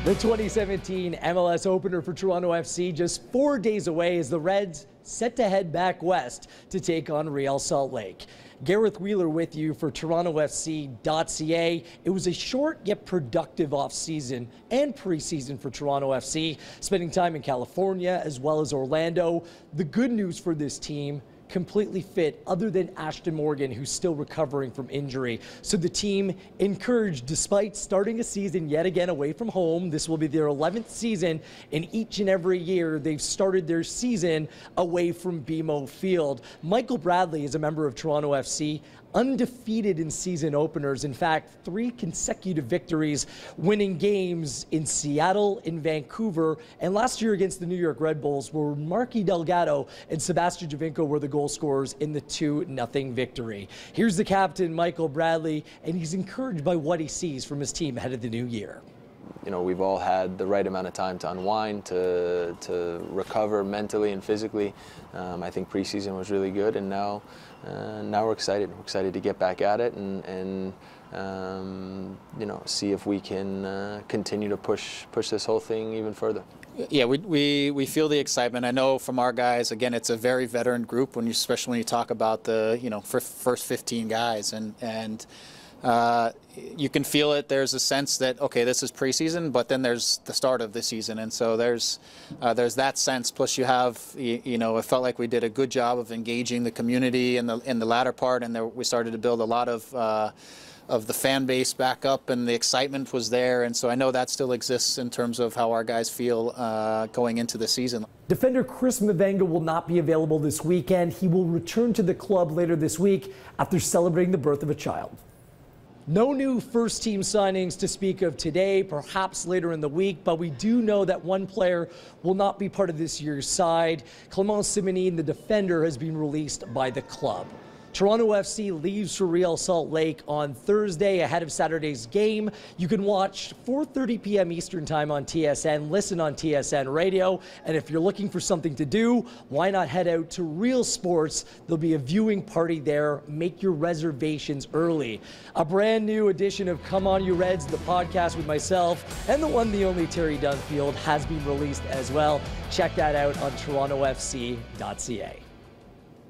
The 2017 MLS opener for Toronto FC just 4 days away as the Reds set to head back west to take on Real Salt Lake. Gareth Wheeler with you for TorontoFC.ca. It was a short yet productive offseason and preseason for Toronto FC, spending time in California as well as Orlando. The good news for this team, completely fit other than Ashton Morgan, who's still recovering from injury. So the team encouraged, despite starting a season yet again away from home. This will be their 11th season, and each and every year they've started their season away from BMO Field. Michael Bradley is a member of Toronto FC, undefeated in season openers. In fact, 3 consecutive victories, winning games in Seattle, in Vancouver, and last year against the New York Red Bulls, where Marky Delgado and Sebastian Giovinco were the goal scorers in the 2-0 victory. Here's the captain, Michael Bradley, and he's encouraged by what he sees from his team ahead of the new year. You know, we've all had the right amount of time to unwind, to recover mentally and physically. I think preseason was really good, and now we're excited. We're excited to get back at it and you know, see if we can continue to push this whole thing even further. Yeah, we feel the excitement. I know from our guys, again, it's a very veteran group, especially when you talk about the first 15 guys, and you can feel it. There's a sense that, okay, this is preseason, but then there's the start of the season, and so there's that sense. Plus, you have, it felt like we did a good job of engaging the community in the latter part, and we started to build a lot of the fan base back up, and the excitement was there, and so I know that still exists in terms of how our guys feel going into the season. Defender Chris Mavenga will not be available this weekend. He will return to the club later this week after celebrating the birth of a child. No new first-team signings to speak of today, perhaps later in the week, but we do know that one player will not be part of this year's side. Clement Simonine, the defender, has been released by the club. Toronto FC leaves for Real Salt Lake on Thursday ahead of Saturday's game. You can watch 4:30 p.m. Eastern Time on TSN, listen on TSN Radio, and if you're looking for something to do, why not head out to Real Sports? There'll be a viewing party there. Make your reservations early. A brand new edition of Come On You Reds, the podcast with myself and the one, the only Terry Dunfield, has been released as well. Check that out on TorontoFC.ca.